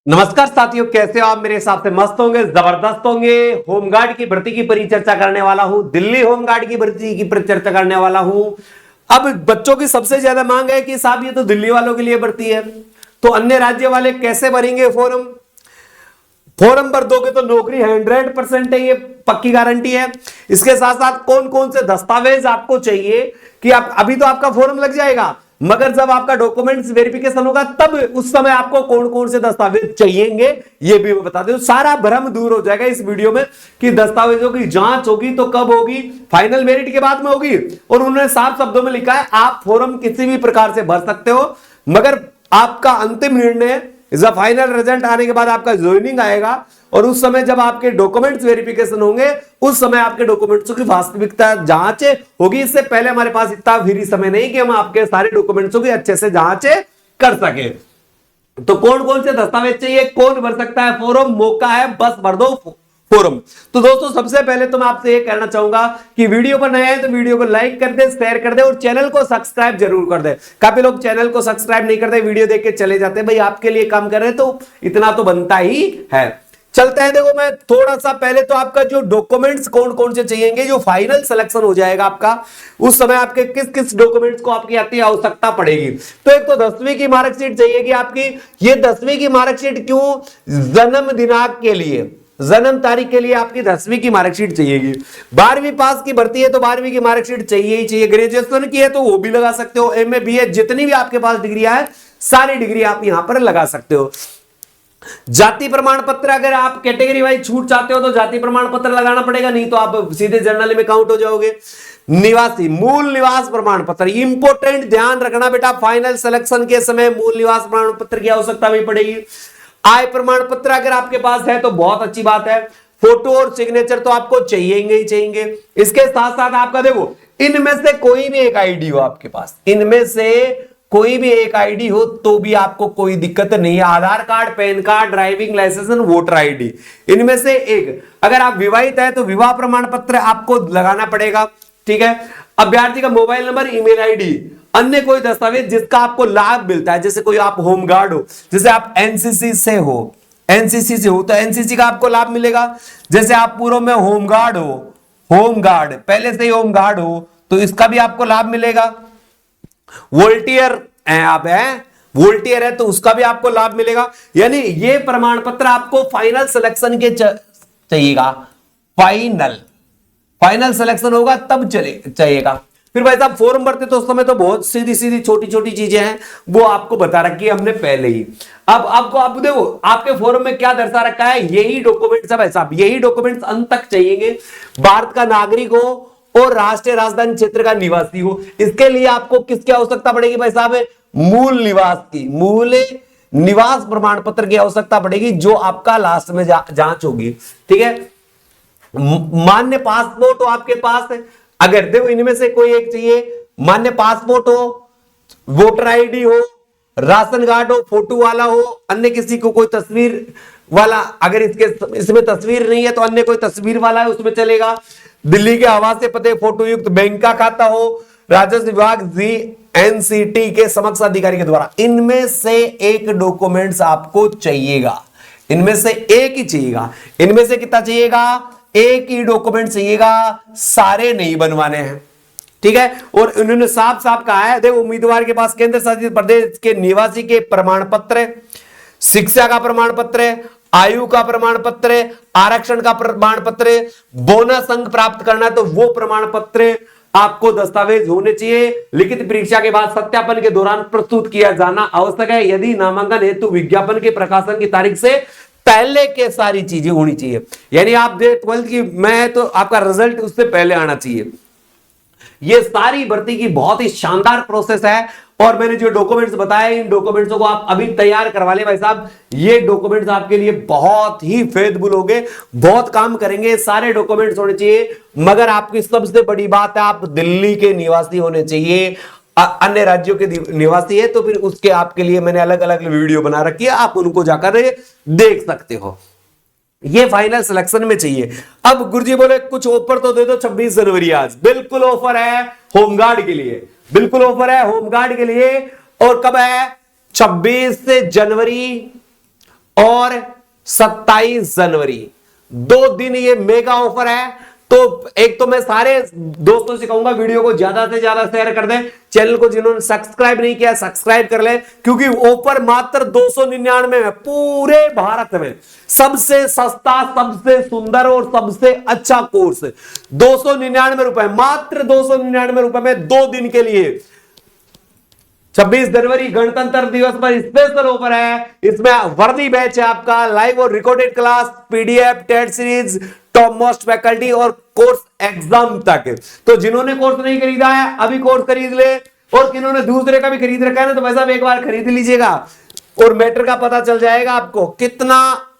नमस्कार साथियों, कैसे हो आप? मेरे हिसाब से मस्त होंगे, जबरदस्त होंगे। होमगार्ड की भर्ती की परिचर्चा करने वाला हूं, दिल्ली होमगार्ड की भर्ती की परिचर्चा करने वाला हूं। अब बच्चों की सबसे ज्यादा मांग है कि साहब ये तो दिल्ली वालों के लिए भर्ती है, तो अन्य राज्य वाले कैसे भरेंगे फॉर्म? फॉर्म भर दोगे तो नौकरी 100% है, ये पक्की गारंटी है। इसके साथ साथ कौन कौन से दस्तावेज आपको चाहिए कि आप अभी तो आपका फॉर्म लग जाएगा, मगर जब आपका डॉक्यूमेंट्स वेरिफिकेशन होगा तब उस समय आपको कौन कौन से दस्तावेज चाहिएंगे ये भी मैं बता दूं। सारा भ्रम दूर हो जाएगा इस वीडियो में कि दस्तावेजों की जांच होगी तो कब होगी, फाइनल मेरिट के बाद में होगी। और उन्होंने साफ शब्दों में लिखा है आप फॉर्म किसी भी प्रकार से भर सकते हो, मगर आपका अंतिम निर्णय जब फाइनल रिजल्ट आने के बाद आपका ज्वाइनिंग आएगा और उस समय जब आपके डॉक्यूमेंट्स वेरिफिकेशन होंगे उस समय आपके डॉक्यूमेंट्स की वास्तविकता जांच होगी। इससे पहले हमारे पास इतना फ्री समय नहीं कि हम आपके सारे डॉक्यूमेंट्स की अच्छे से जांच कर सके। तो कौन कौन से दस्तावेज चाहिए, कौन भर सकता है फॉर्म? मौका है, बस भर दो फॉर्म। तो दोस्तों सबसे पहले तो मैं आपसे ये कहना चाहूंगा कि वीडियो पर नए हैं तो वीडियो को लाइक कर दे, शेयर कर दे और चैनल को सब्सक्राइब जरूर कर दे। काफी लोग चैनल को सब्सक्राइब नहीं करते, वीडियो देख के चले जाते हैं। भाई आपके लिए काम कर रहे हैं तो इतना तो बनता ही है। चलते हैं, देखो मैं थोड़ा सा पहले तो आपका जो डॉक्यूमेंट्स कौन कौन से चाहिएंगे, जो फाइनल सिलेक्शन हो जाएगा आपका उस समय आपके किस किस डॉक्यूमेंट्स को आपकी आती आवश्यकता पड़ेगी। तो एक तो 10वीं की मार्कशीट चाहिएगी आपकी। ये 10वीं की मार्कशीट क्यों? जन्म दिनांक के लिए, जन्म तारीख के लिए आपकी 10वीं की मार्कशीट चाहिएगी। 12वीं पास की भर्ती है तो 12वीं की मार्कशीट चाहिए ही चाहिए। ग्रेजुएशन की है तो वो भी लगा सकते हो, एमए बीए जितनी भी आपके पास डिग्रियां है सारी डिग्री आप यहां पर लगा सकते हो। जाति प्रमाण पत्र, अगर आप कैटेगरी वाइज छूट चाहते हो तो जाति प्रमाण पत्र लगाना पड़ेगा, नहीं तो आप सीधे जर्नल में काउंट हो जाओगे। निवासी मूल निवास प्रमाण पत्र इंपोर्टेंट, ध्यान रखना बेटा, फाइनल सिलेक्शन के समय मूल निवास प्रमाण पत्र की आवश्यकता भी पड़ेगी। आय प्रमाण पत्र अगर आपके पास है तो बहुत अच्छी बात है। फोटो और सिग्नेचर तो आपको चाहिएंगे ही चाहिएंगे। इसके साथ साथ आपका देखो इनमें से कोई भी एक आईडी हो आपके पास, इनमें से कोई भी एक आईडी हो तो भी आपको कोई दिक्कत नहीं है। Aadhaar card, PAN card, driving licence, voter ID, इनमें से एक। अगर आप विवाहित है तो विवाह प्रमाण पत्र आपको लगाना पड़ेगा, ठीक है। अभ्यर्थी का मोबाइल नंबर, ईमेल आईडी, अन्य कोई दस्तावेज जिसका आपको लाभ मिलता है, जैसे कोई आप होमगार्ड हो, जैसे आप एनसीसी से हो, एनसीसी से हो तो एनसीसी का आपको लाभ मिलेगा। जैसे आप पूर्व में होमगार्ड हो, होमगार्ड पहले से ही होमगार्ड हो तो इसका भी आपको लाभ मिलेगा। वोल्टियर है आप, हैं वोल्टियर है तो उसका भी आपको लाभ मिलेगा। यानी ये प्रमाण पत्र आपको फाइनल सिलेक्शन के चाहिएगा। फाइनल सिलेक्शन होगा तब चाहिएगा। फिर भाई साहब फॉर्म भरते तो उस समय तो बहुत सीधी सीधी छोटी छोटी चीजें हैं, वो आपको बता रखी है हमने पहले ही। अब आपको आप देखो आपके फॉर्म में क्या दर्शा रखा है, यही डॉक्यूमेंट्स है भाई साहब, यही डॉक्यूमेंट्स अंत तक चाहिएंगे। भारत का नागरिक हो और राष्ट्रीय राजधानी क्षेत्र का निवासी हो। इसके लिए आपको किसकी आवश्यकता पड़ेगी भाई साहब? मूल निवास की, मूल निवास प्रमाण पत्र की आवश्यकता पड़ेगी, जो आपका लास्ट में जांच होगी, ठीक है। मान्य पासपोर्ट हो आपके पास, अगर देखो इनमें से कोई एक चाहिए, मान्य पासपोर्ट हो, वोटर आईडी हो, राशन कार्ड हो, फोटो वाला हो, अन्य किसी को कोई तस्वीर वाला, अगर इसमें तस्वीर नहीं है तो अन्य कोई तस्वीर वाला है उसमें चलेगा। दिल्ली के आवासीय पते, फोटो युक्त बैंक का खाता हो, राजस्व विभाग जीएनसीटी के समक्ष अधिकारी के द्वारा, इनमें से एक डॉक्यूमेंट्स आपको चाहिएगा, इनमें से एक ही चाहिएगा। इनमें से कितना चाहिएगा? एक ही डॉक्यूमेंट चाहिएगा, सारे नहीं बनवाने हैं, ठीक है। और उन्होंने साफ साफ कहा है, देखो उम्मीदवार के पास केंद्र शासित प्रदेश के निवासी के प्रमाण पत्र, शिक्षा का प्रमाण पत्र, आयु का प्रमाण पत्र, आरक्षण का प्रमाण पत्र, बोनस अंक प्राप्त करना है तो वो प्रमाण पत्र आपको दस्तावेज होने चाहिए। लिखित परीक्षा के बाद सत्यापन के दौरान प्रस्तुत किया जाना आवश्यक है। यदि नामांकन हेतु विज्ञापन के प्रकाशन की तारीख से पहले के सारी चीजें होनी चाहिए। यानी आप 12th की मैं तो आपका रिजल्ट उससे पहले आना चाहिए। ये सारी भर्ती की बहुत ही शानदार प्रोसेस है और मैंने जो डॉक्यूमेंट्स बताए इन डॉक्यूमेंट्स को आप अभी तैयार करवा ले भाई साहब। ये डॉक्यूमेंट्स आपके लिए बहुत ही फेथफुल होंगे, बहुत काम करेंगे। सारे डॉक्यूमेंट्स होने चाहिए, मगर आपकी सबसे बड़ी बात है आप दिल्ली के निवासी होने चाहिए। अन्य राज्यों के निवासी है तो फिर उसके आपके लिए मैंने अलग अलग वीडियो बना रखी है, आप उनको जाकर देख सकते हो। ये फाइनल सिलेक्शन में चाहिए। अब गुरुजी बोले कुछ ऑफर तो दे दो 26 जनवरी आज। बिल्कुल ऑफर है होमगार्ड के लिए, बिल्कुल ऑफर है होमगार्ड के लिए। और कब है? 26 जनवरी और 27 जनवरी, 2 दिन ये मेगा ऑफर है। तो एक तो मैं सारे दोस्तों से कहूंगा वीडियो को ज्यादा से ज्यादा शेयर कर दें, चैनल को जिन्होंने सब्सक्राइब नहीं किया सब्सक्राइब कर ले, क्योंकि ऑफर मात्र 299 में पूरे भारत में सबसे सस्ता, सबसे सुंदर और सबसे अच्छा कोर्स 299 रुपए, मात्र 299 रुपए में 2 दिन के लिए। 26 जनवरी गणतंत्र दिवस पर स्पेशल ऑफर है। इसमें वर्दी बैच है आपका, लाइव और recorded class, PDF, test series, top most faculty और कोर्स एग्जाम तक। तो जिन्होंने कोर्स नहीं खरीदा है अभी कोर्स खरीद ले, और किन्होंने दूसरे का भी खरीद रखा है ना, तो भाई साहब एक बार खरीद लीजिएगा और मैटर का पता चल जाएगा आपको कितना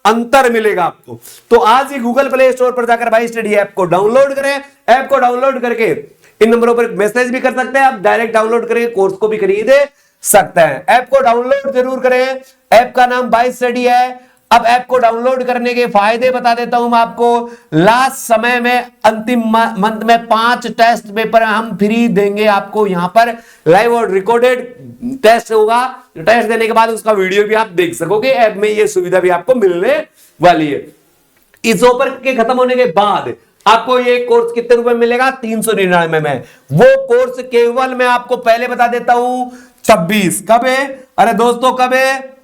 अंतर मिलेगा आपको। तो आज ही गूगल प्ले स्टोर पर जाकर भाई स्टडी ऐप को डाउनलोड करें। ऐप को डाउनलोड करके इन नंबरों पर मैसेज भी कर सकते हैं आप, डायरेक्ट डाउनलोड करके कोर्स को भी खरीद सकते हैं। ऐप को डाउनलोड जरूर करें। ऐप का नाम बाय स्टडी है। अब ऐप को डाउनलोड करने के फायदे बता देता हूं मैं आपको। लास्ट समय में अंतिम मंथ में 5 टेस्ट पेपर हम फ्री देंगे आपको। यहां पर लाइव और रिकॉर्डेड टेस्ट होगा, टेस्ट देने के बाद उसका वीडियो भी आप देख सकोगे। ऐप में यह सुविधा भी आपको मिलने वाली है। इस ऑफर के खत्म होने के बाद आपको ये कोर्स कितने रुपए मिलेगा? 399 में। वो कोर्स केवल मैं आपको पहले बता देता हूं 26 कब है, अरे दोस्तों कब है,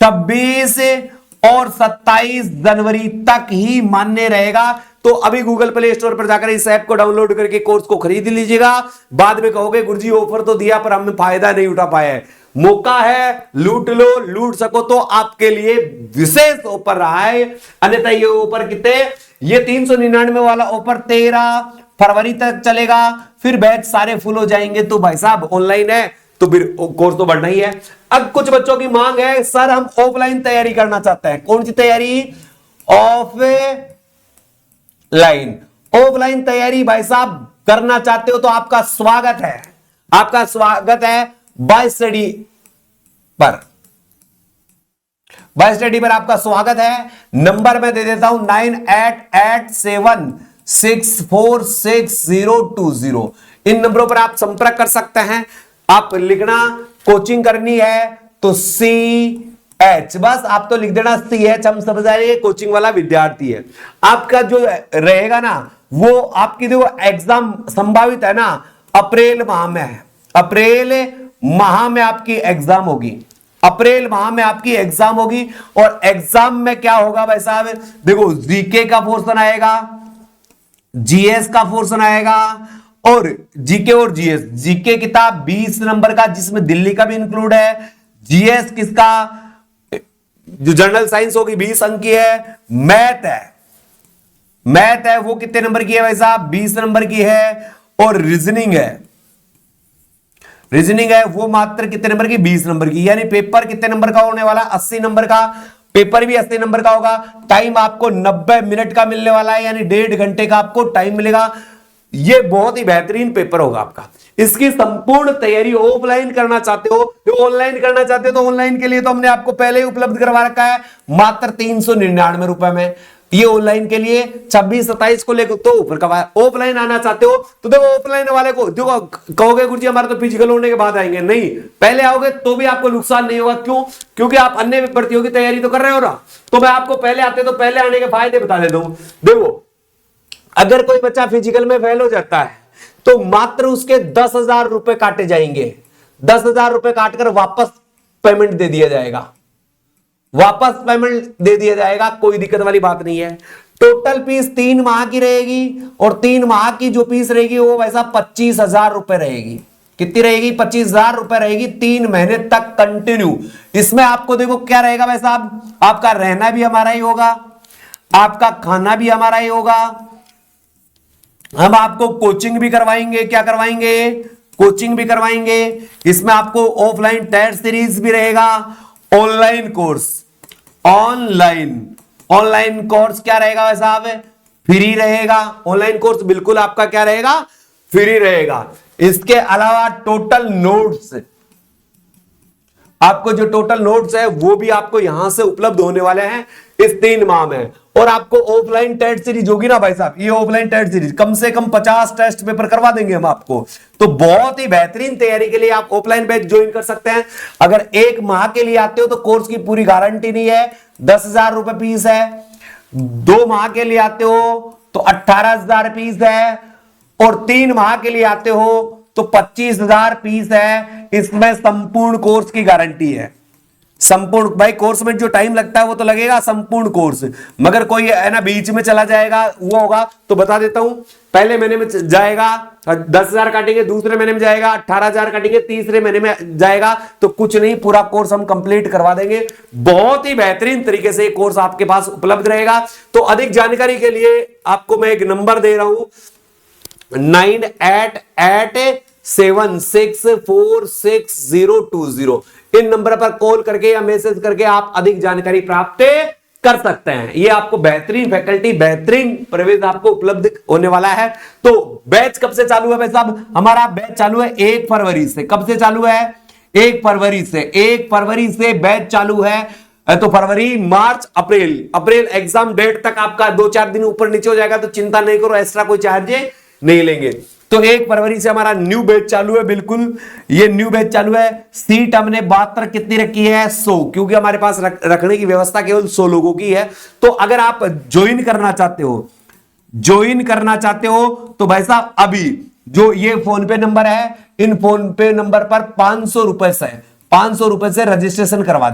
26 और 27 जनवरी तक ही मान्य रहेगा। तो अभी गूगल प्ले स्टोर पर जाकर इस ऐप को डाउनलोड करके कोर्स को खरीद लीजिएगा। बाद में कहोगे गुरुजी ऑफर तो दिया पर हमें फायदा नहीं उठा पाया है। मौका है, लूट लो, लूट सको तो आपके लिए विशेष ऑफर रहा है। अन्यथा ये ऑफर कितने, ये 399 वाला ऑफर 13 फरवरी तक चलेगा, फिर बैच सारे फुल हो जाएंगे। तो भाई साहब ऑनलाइन है तो फिर कोर्स तो बढ़ना ही है। अब कुछ बच्चों की मांग है, सर हम ऑफलाइन तैयारी करना चाहते हैं। कौन सी तैयारी? ऑफलाइन। ऑफलाइन तैयारी भाई साहब करना चाहते हो तो आपका स्वागत है, आपका स्वागत है बाय स्टडी पर। बाय स्टडी पर आपका स्वागत है। नंबर मैं दे देता हूं 9887646020। इन नंबरों पर आप संपर्क कर सकते हैं। आप लिखना कोचिंग करनी है तो CH, बस आप तो लिख देना CH, हम समझ जाएंगे कोचिंग वाला विद्यार्थी है। आपका जो रहेगा ना वो आपकी जो एग्जाम संभावित है ना अप्रैल माह में है। अप्रैल माह में आपकी एग्जाम होगी, अप्रैल माह में आपकी एग्जाम होगी। और एग्जाम में क्या होगा भाई साहब, देखो जीके का पोर्शन आएगा, जीएस का पोर्शन आएगा और जीके और जीएस। जीके किताब 20 नंबर का जिसमें दिल्ली का भी इंक्लूड है। जीएस किसका, जो जनरल साइंस होगी 20 अंक की है। मैथ है, मैथ है वो कितने नंबर की है भाई साहब, 20 नंबर की है। और रीजनिंग है, रीजनिंग है वो मात्र कितने नंबर की, 20 नंबर की। यानी पेपर कितने नंबर का होने वाला, 80 नंबर का। पेपर भी 80 नंबर का होगा। टाइम आपको 90 मिनट का मिलने वाला है, यानी 1.5 घंटे का आपको टाइम मिलेगा। ये बहुत ही बेहतरीन पेपर होगा आपका। इसकी संपूर्ण तैयारी ऑफलाइन करना चाहते हो, ऑनलाइन करना चाहते हो तो ऑनलाइन के लिए तो हमने आपको पहले ही उपलब्ध करवा रखा है मात्र 399 रुपए में। ये ऑनलाइन के लिए 26-27 को लेकर तो ऊपर का। ऑफलाइन आना चाहते हो तो देखो ऑफलाइन वाले को देखो, कहोगे गुरुजी हमारे तो फिजिकल होने के बाद आएंगे, नहीं पहले आओगे तो भी आपको नुकसान नहीं होगा। क्यों? क्योंकि आप अन्य भर्तियों की तैयारी तो कर रहे हो ना। तो मैं आपको पहले आते तो पहले आने के फायदे बता देता हूं। देखो अगर कोई बच्चा फिजिकल में फेल हो जाता है तो मात्र उसके 10,000 रुपए काटे जाएंगे। 10,000 रुपए काटकर वापस पेमेंट दे दिया जाएगा, वापस पेमेंट दे दिया जाएगा, कोई दिक्कत वाली बात नहीं है। टोटल फीस 3 माह की रहेगी और 3 माह की जो फीस रहेगी वो वैसा 25,000 रुपए रहेगी। कितनी रहेगी? 25,000 रुपए रहेगी 3 महीने तक कंटिन्यू। इसमें आपको देखो क्या रहेगा भाई साहब, आपका रहना भी हमारा ही होगा, आपका खाना भी हमारा ही होगा। हम आपको कोचिंग भी करवाएंगे, क्या करवाएंगे? कोचिंग भी करवाएंगे। इसमें आपको ऑफलाइन टेस्ट सीरीज भी रहेगा, ऑनलाइन कोर्स, ऑनलाइन कोर्स क्या रहेगा भाई साहब? फ्री रहेगा। ऑनलाइन कोर्स बिल्कुल आपका क्या रहेगा? फ्री रहेगा। इसके अलावा टोटल नोट्स, आपको जो टोटल नोट्स है वो भी आपको यहां से उपलब्ध होने वाले हैं इस 3 माह में। और आपको ऑफलाइन टेस्ट सीरीज होगी ना भाई साहब, ये ऑफलाइन टेस्ट सीरीज कम से कम 50 टेस्ट पेपर करवा देंगे हम आपको। तो बहुत ही बेहतरीन तैयारी के लिए आप ऑफलाइन बैच ज्वाइन कर सकते हैं। अगर 1 माह के लिए आते हो तो कोर्स की पूरी गारंटी नहीं है, 10,000 रुपए फीस है। 2 माह के लिए आते हो तो 18,000 फीस है, और 3 माह के लिए आते हो तो 25,000 फीस है। इसमें संपूर्ण कोर्स की गारंटी है। संपूर्ण, भाई कोर्स में जो टाइम लगता है वो तो लगेगा संपूर्ण कोर्स, मगर कोई है ना बीच में चला जाएगा वो होगा तो बता देता हूं। पहले महीने में जाएगा 10,000 काटेंगे, दूसरे महीने में जाएगा 18,000 काटेंगे, तीसरे महीने में जाएगा तो कुछ नहीं, पूरा कोर्स हम कंप्लीट करवा देंगे। बहुत ही बेहतरीन तरीके से कोर्स आपके पास उपलब्ध रहेगा। तो अधिक जानकारी के लिए आपको मैं एक नंबर दे रहा हूं, 9887646020। इन नंबर पर कॉल करके या मैसेज करके आप अधिक जानकारी प्राप्त कर सकते हैं। ये आपको बेहतरीन फैकल्टी, बेहतरीन प्रवेश आपको उपलब्ध होने वाला है। तो बैच कब से चालू है भाई साहब? हमारा बैच चालू है 1 फरवरी से। कब से चालू है? 1 फरवरी से। 1 फरवरी से बैच चालू है। तो फरवरी, मार्च, अप्रैल एग्जाम डेट तक आपका 2-4 दिन ऊपर नीचे हो जाएगा, तो चिंता नहीं करो, एक्स्ट्रा कोई चार्ज नहीं लेंगे। तो 1 फरवरी से हमारा न्यू बैच चालू है। बिल्कुल ये न्यू बैच चालू है। सीट हमने 72 कितनी रखी है? 100, क्योंकि हमारे पास रखने की व्यवस्था केवल 100 लोगों की है। तो अगर आप ज्वाइन करना चाहते हो तो भाई साहब अभी जो ये फोन पे नंबर है, इन फोन पे नंबर पर 500 रुपए से रजिस्ट्रेशन करवा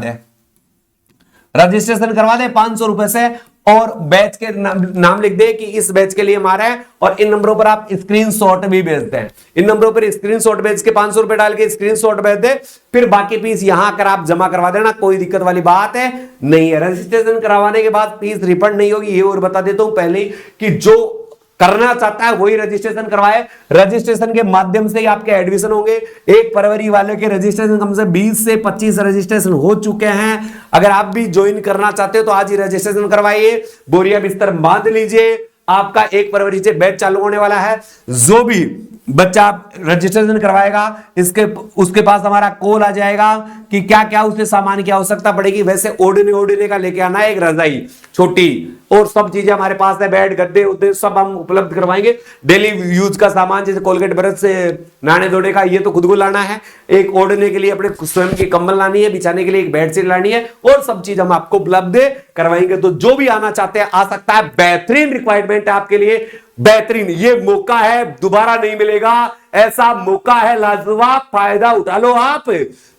दे 500 रुपए से, और बैच के नाम लिख दे कि इस बैच के लिए हमारा है, और इन नंबरों पर आप स्क्रीनशॉट भी भेजते हैं। इन नंबरों पर स्क्रीनशॉट भेज के 500 रुपए डाल के स्क्रीनशॉट भेज दे, फिर बाकी फीस यहां आकर आप जमा करवा देना, कोई दिक्कत वाली बात है नहीं है। रजिस्ट्रेशन करवाने के बाद फीस रिफंड नहीं होगी। ये और बता देता हूं पहले कि जो करना चाहता है वही रजिस्ट्रेशन करवाए। रजिस्ट्रेशन के माध्यम से ही आपके एडमिशन होंगे। 1 फरवरी वाले के रजिस्ट्रेशन कम से 20 से 25 रजिस्ट्रेशन हो चुके हैं। अगर आप भी ज्वाइन करना चाहते हो तो आज ही रजिस्ट्रेशन करवाइए, बोरिया बिस्तर बांध लीजिए। आपका 1 फरवरी से बैच चालू होने वाला है। जो भी बच्चा रजिस्ट्रेशन करवाएगा उसके पास हमारा कॉल आ जाएगा कि क्या क्या उसे सामान की आवश्यकता पड़ेगी। वैसे ओढ़ने का लेके आना है, एक रजाई छोटी, और सब चीजें हमारे पास है, बेड, गद्दे सब हम उपलब्ध करवाएंगे। डेली यूज का सामान जैसे कोलगेट ब्रश से नहाने धोने का, ये तो खुद को लाना है। एक ओढ़ने के लिए अपने स्वयं की कंबल लानी है, बिछाने के लिए एक बेडशीट लानी है, और सब चीज हम आपको उपलब्ध करवाएंगे। तो जो भी आना चाहते हैं आ सकता है। बेहतरीन रिक्वायरमेंट है आपके लिए, बेहतरीन ये मौका है, दोबारा नहीं मिलेगा। ऐसा मौका है, लाजवाब, फायदा उठा लो आप।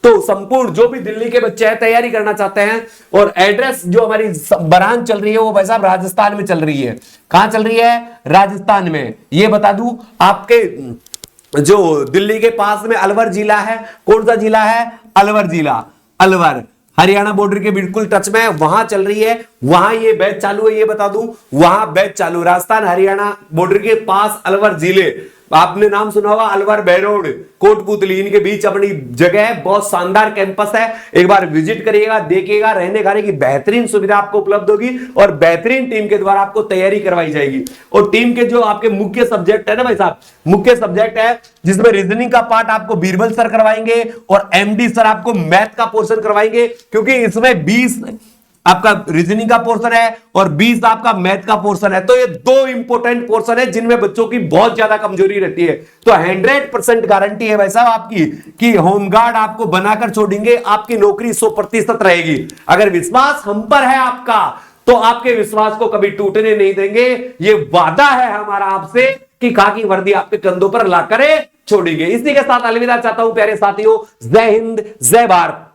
तो संपूर्ण जो भी दिल्ली के बच्चे हैं तैयारी करना चाहते हैं, और एड्रेस जो हमारी ब्रांच चल रही है वो भाई साहब राजस्थान में चल रही है। कहां चल रही है? राजस्थान में। ये बता दूं आपके जो दिल्ली के पास में अलवर जिला है। कौन सा जिला है? अलवर जिला। अलवर हरियाणा बॉर्डर के बिल्कुल टच में है, वहां चल रही है। वहां ये बैच चालू है, ये बता दूं, वहां बैच चालू, राजस्थान हरियाणा बॉर्डर के पास अलवर जिले। आपने नाम सुना होगा अलवर, बेरोड, कोटपुतली, इनके बीच अपनी जगह है। बहुत शानदार कैंपस है, एक बार विजिट करिएगा, देखिएगा। रहने खाने की बेहतरीन सुविधा आपको उपलब्ध होगी, और बेहतरीन टीम के द्वारा आपको तैयारी करवाई जाएगी। और टीम के जो आपके मुख्य सब्जेक्ट है ना भाई साहब, मुख्य सब्जेक्ट है जिसमें रीजनिंग का पार्ट आपको बीरबल सर करवाएंगे, और एमडी सर आपको मैथ का पोर्शन करवाएंगे। क्योंकि इसमें 20 आपका रीजनिंग का पोर्शन है और 20 आपका मैथ का पोर्शन है। तो ये 2 इंपॉर्टेंट पोर्शन है जिनमें बच्चों की बहुत ज्यादा कमजोरी रहती है। तो 100% गारंटी है भाई साहब आपकी कि होमगार्ड आपको बनाकर छोड़ेंगे, आपकी नौकरी 100% रहेगी। अगर विश्वास हम पर है आपका, तो आपके विश्वास को कभी टूटने नहीं देंगे। ये वादा है हमारा आपसे कि खाकी वर्दी आपके कंधों पर लाकर छोड़ेंगे। इसी के साथ अलविदा चाहता हूं प्यारे साथियों। जय हिंद, जय भारत।